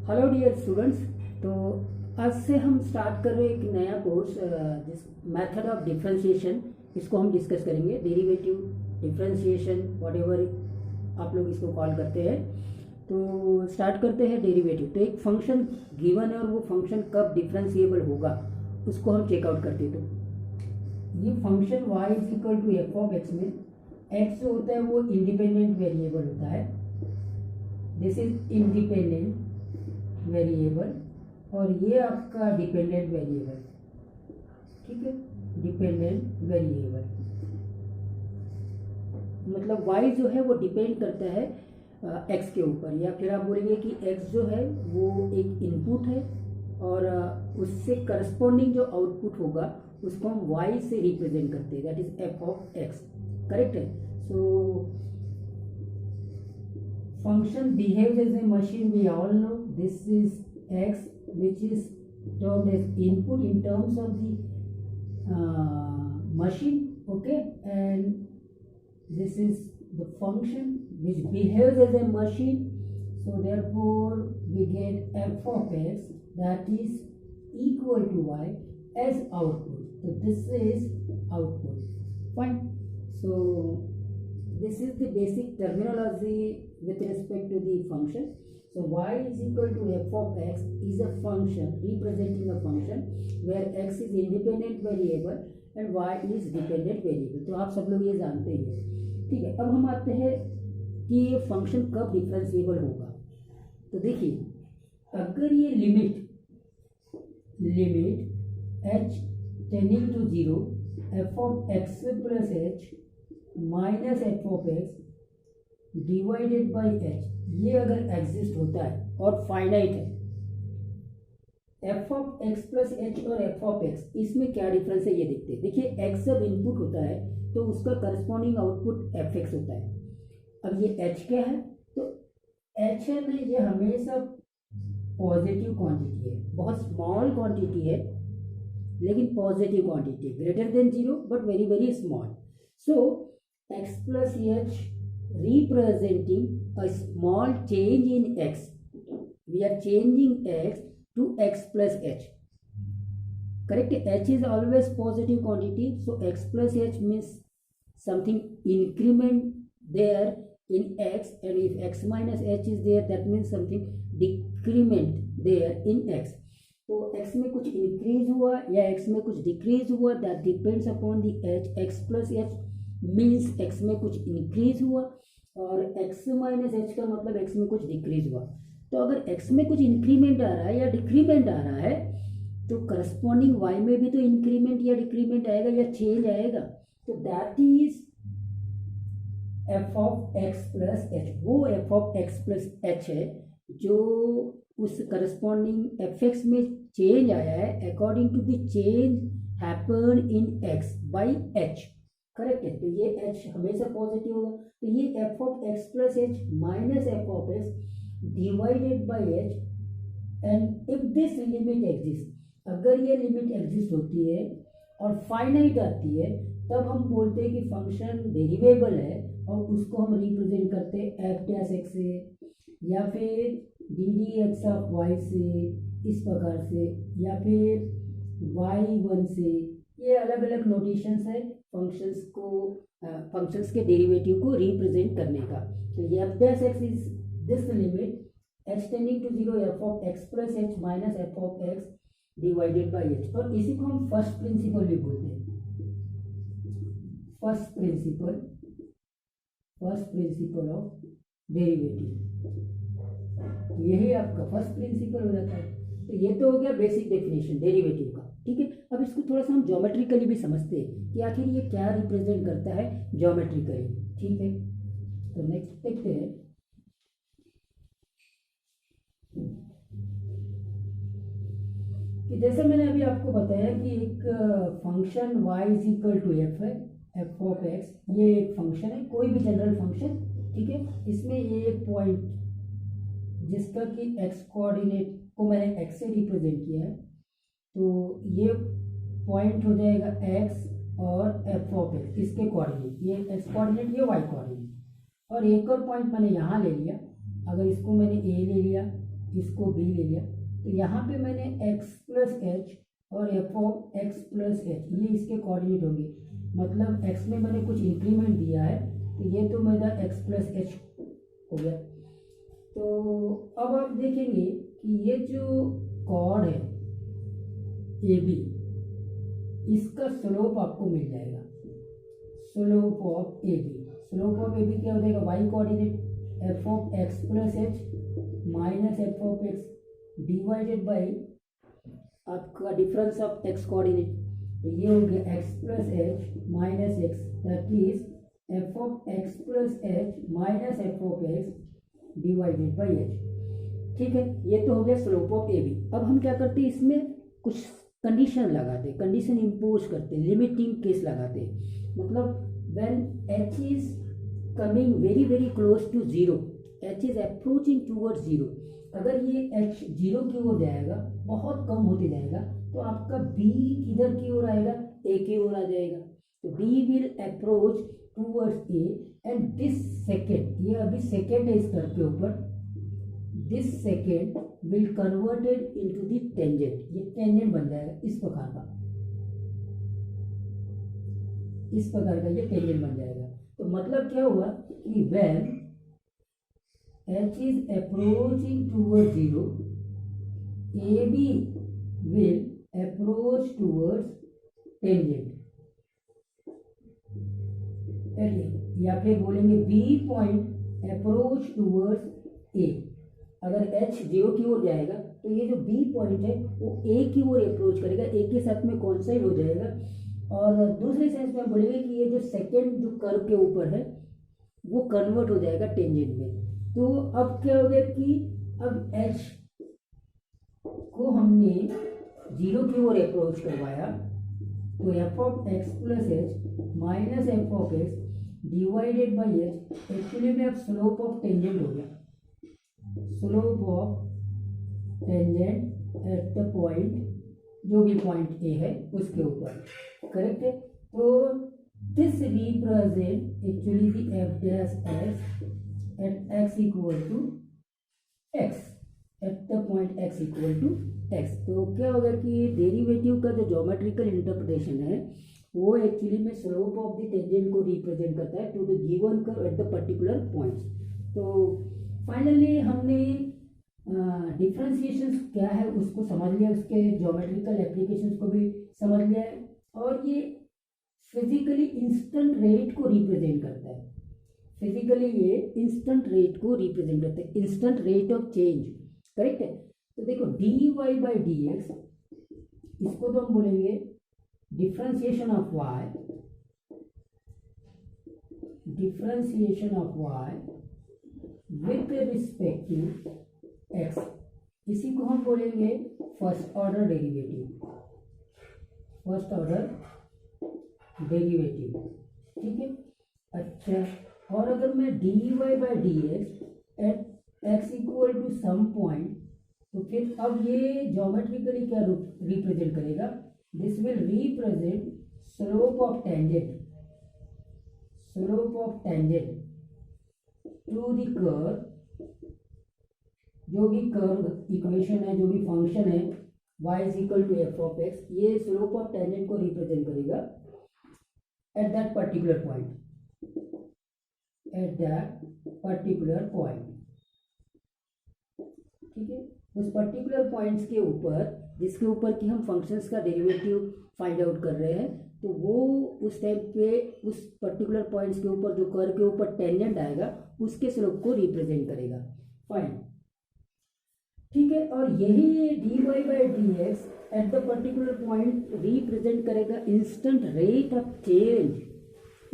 Hello dear students. तो आज से हम स्टार्ट कर रहे हैं एक नया कोर्स जिस मेथड ऑफ डिफरेंशिएशन। इसको हम डिस्कस करेंगे। डेरिवेटिव, डिफरेंशिएशन, व्हाटएवर आप लोग इसको कॉल करते हैं। तो स्टार्ट करते हैं डेरिवेटिव। तो एक फंक्शन गिवन है और वो फंक्शन कब डिफरेंशिएबल होगा उसको हम चेकआउट करते हैं। तो ये function y is equal to F of X में x जो होता है वो इंडिपेंडेंट वेरिएबल होता है। दिस इज इंडिपेंडेंट वेरिएबल और ये आपका डिपेंडेंट वेरिएबल, ठीक है। डिपेंडेंट वेरिएबल मतलब y जो है वो डिपेंड करता है x के ऊपर, या फिर आप बोलेंगे कि x जो है वो एक इनपुट है और उससे करस्पॉन्डिंग जो आउटपुट होगा उसको हम y से रिप्रेजेंट करते हैं, that is f of x। Correct है। सो function behaves as a machine, we all know. This is x which is termed as input in terms of the machine, okay, and this is the function which behaves as a machine. So therefore we get f of x that is equal to y as output. So this is output. Fine. So this is the basic terminology with respect to the function. So y is equal to f of x is a function representing a function where x is independent variable and y is dependent variable. तो आप सब लोग ये जानते ही हैं, ठीक है। अब हम आते हैं कि ये फंक्शन कब डिफरेंशिएबल होगा। तो देखिए, अगर ये limit h tending to 0 f of x plus h minus F of X divided by H ये अगर एग्जिस्ट होता है और फाइनाइट है, F of X plus H और एफ ऑफ एक्स इसमें क्या डिफरेंस है ये देखते हैं। देखिए, एक्स जब इनपुट होता है तो उसका करस्पॉन्डिंग आउटपुट एफ एक्स होता है। अब ये एच क्या है, तो एच है ना, ये हमेशा पॉजिटिव क्वांटिटी है, बहुत स्मॉल क्वांटिटी है लेकिन positive quantity, greater than 0 but very very small. So x plus h representing a small change in x. We are changing x to x plus h. Correct? H is always positive quantity, so x plus h means something increment there in x, and if x minus h is there, that means something decrement there in x. तो x में कुछ increase हुआ या x में कुछ decrease हुआ, that depends upon the h. x plus h means x में कुछ इंक्रीज हुआ और x माइनस h का मतलब x में कुछ डिक्रीज हुआ। तो अगर x में कुछ इंक्रीमेंट आ रहा है या डिक्रीमेंट आ रहा है तो करस्पॉन्डिंग y में भी तो इंक्रीमेंट या डिक्रीमेंट आएगा या चेंज आएगा। तो that is f of x plus h। वो f of x plus h है जो उस करस्पॉन्डिंग fx में चेंज आया है according to the change happen in x by h। Correct है। तो ये h हमेशा पॉजिटिव होगा। तो ये f of x plus h minus f of x divided by h, and if this limit exist, अगर ये लिमिट एग्जिस्ट होती है और फाइनाइट आती है तब हम बोलते हैं कि फंक्शन डेरिवेबल है और उसको हम रिप्रेजेंट करते हैं f डैश x से या फिर D D x of y से, इस प्रकार से, या फिर y1 से। ये अलग अलग नोटेशंस है फंक्शंस को, फंक्शंस के डेरिवेटिव को रिप्रेजेंट करने का। तो ये f dash x is this limit h tending to 0 f of x plus h minus f of x divided by h, और इसी को हम फर्स्ट प्रिंसिपल भी बोलते हैं। फर्स्ट प्रिंसिपल ऑफ डेरिवेटिव, यही आपका फर्स्ट प्रिंसिपल हो जाता है। तो ये तो हो गया बेसिक डेफिनेशन डेरिवेटिव का, ठीक है। अब इसको थोड़ा सा हम ज्योमेट्रिकली भी समझते हैं कि आखिर ये क्या रिप्रेजेंट करता है ज्योमेट्रिकली, ठीक है। तो नेक्स्ट देखते हैं कि जैसे मैंने अभी आपको बताया कि एक function y is equal to F है, एफ ऑफ एक्स, ये एक फंक्शन है, कोई भी जनरल फंक्शन, ठीक है। इसमें ये एक पॉइंट जिसका कि x कोऑर्डिनेट को मैंने x से रिप्रेजेंट किया है, तो ये पॉइंट हो जाएगा x और f ऑफ x, इसके कोऑर्डिनेट, ये x कोऑर्डिनेट ये y कोऑर्डिनेट, और एक और पॉइंट मैंने यहाँ ले लिया। अगर इसको मैंने a ले लिया, इसको b ले लिया, तो यहाँ पे मैंने x प्लस एच और F of X plus H ये इसके कोऑर्डिनेट होंगे। मतलब x में मैंने कुछ इंक्रीमेंट दिया है, तो ये तो मेरा x प्लस एच हो गया। तो अब आप देखेंगे कि ये जो कॉर्ड है ए बी, इसका स्लोप आपको मिल जाएगा, slope of A B. Slope of A B क्या हो जाएगा, Y coordinate F of X plus H minus F of X divided by आपका डिफरेंस ऑफ एक्स कोऑर्डिनेट, तो ये हो गया X plus H minus X, that is F of X plus H minus F of X divided by H. ठीक है, ये तो हो गया स्लोप ऑफ ए बी। अब हम क्या करते हैं, इसमें कुछ कंडीशन लगाते हैं, कंडीशन इम्पोज करते हैं, लिमिटिंग केस लगाते हैं। मतलब when H is coming very very close to zero, H is approaching towards zero, अगर ये एच जीरो की ओर जाएगा, बहुत कम होते जाएगा, तो आपका बी किधर की ओर आएगा, ए की ओर आ जाएगा। तो B will approach towards A and this secant, ये अभी सेकेंड है इस कर्व के ऊपर, this secant will converted into the tangent, ये टेंजेंट बन जाएगा इस प्रकार का, इस प्रकार का ये टेंजेंट बन जाएगा। तो मतलब क्या हुआ कि when h is approaching towards zero, AB will approach towards tangent, या फिर बोलेंगे B point approach towards A। अगर h जीरो की ओर जाएगा तो ये जो B पॉइंट है वो A की ओर अप्रोच करेगा, A के साथ में कॉन्साइड हो जाएगा। और दूसरे सेंस में बोलेंगे कि ये जो सेकेंड जो कर्व के ऊपर है वो कन्वर्ट हो जाएगा टेंजेंट में। तो अब क्या हो गया कि अब h को हमने जीरो की ओर अप्रोच करवाया, तो F of X plus H minus F of X divided by H, actually में अब स्लोप ऑफ टेंजेंट हो गया, slope of tangent at the point, जो भी पॉइंट ए है उसके ऊपर, करेक्ट है। तो this represent actually the F dash x at x equal to x, at the point x equal to x। तो क्या होगा कि डेरिवेटिव का जो ज्योमेट्रिकल इंटरप्रिटेशन है वो एक्चुअली में स्लोप ऑफ द टेंजेंट को रिप्रेजेंट करता है to the given curve at the particular points. तो फाइनली हमने डिफरेंशिएशन क्या है उसको समझ लिया, उसके ज्योमेट्रिकल एप्लीकेशंस को भी समझ लिया है, और ये फिजिकली इंस्टेंट रेट को रिप्रेजेंट करता है, फिजिकली ये इंस्टेंट रेट को रिप्रेजेंट करते हैं, instant rate of change, correct है। तो देखो D Y by D X, इसको तो हम बोलेंगे differentiation of Y, differentiation of Y with respect to X, इसी को हम बोलेंगे first order derivative, first order derivative, ठीक है। अच्छा, और अगर मैं D Y by D X at X equal to some point, तो फिर अब ये ज्योमेट्रिकली क्या रिप्रेजेंट करेगा, this will represent slope of tangent, slope of tangent to the curve, जो भी कर्व इक्वेशन है, जो भी फंक्शन है y is equal to F of X, ये स्लोप ऑफ टेंजेंट को रिप्रेजेंट करेगा at that particular point, at that particular point, ठीक है। उस पर्टिकुलर पॉइंट्स के ऊपर जिसके ऊपर कि हम फंक्शंस का डेरिवेटिव फाइंड आउट कर रहे हैं, तो वो उस टाइम पे उस पर्टिकुलर पॉइंट्स के ऊपर जो कर्व के ऊपर टेंजेंट आएगा उसके स्लोप को रिप्रेजेंट करेगा, फाइन, ठीक है। और यही D Y by D X at the particular point represent करेगा instant rate of change,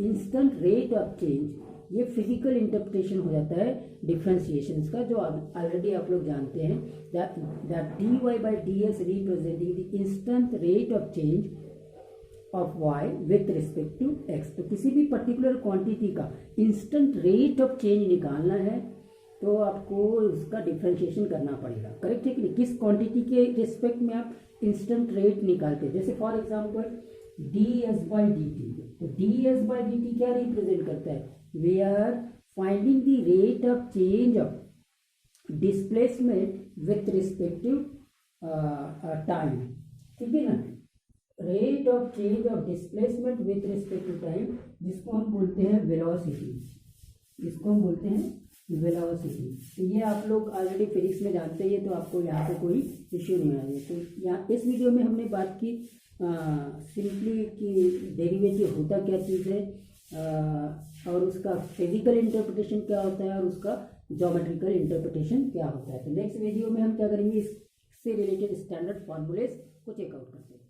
instant rate of change. ये फिजिकल इंटरप्रिटेशन हो जाता है डिफरेंशिएशंस का, जो ऑलरेडी आप लोग जानते हैं, that D Y by D X representing the instant rate of change of Y with respect to X. तो किसी भी पर्टिकुलर क्वांटिटी का इंस्टेंट रेट ऑफ चेंज निकालना है तो आपको उसका डिफरेंशिएशन करना पड़ेगा, करेक्ट है कि नहीं। किस क्वांटिटी के रिस्पेक्ट में आप इंस्टेंट रेट निकालते हैं, जैसे for example D S by D T, तो D S by D T क्या रिप्रेजेंट करता है, we are finding the rate of change of displacement with respective time, ठीक है ना, rate of change of displacement with respect to time, जिसको हम बोलते हैं वेलोसिटी, जिसको हम बोलते हैं वेलोसिटी। तो ये आप लोग ऑलरेडी फिजिक्स में जानते ही, तो आपको यहाँ पे कोई इश्यू नहीं आएगा। तो यहाँ इस वीडियो में हमने बात की सिंपली कि डेरिवेटिव होता क्या चीज़ है, और उसका फिजिकल इंटरप्रिटेशन क्या होता है, और उसका ज्योमेट्रिकल इंटरप्रिटेशन क्या होता है। तो नेक्स्ट वीडियो में हम क्या करेंगे, इससे रिलेटेड स्टैंडर्ड फॉर्मूलेज को चेकआउट करते हैं।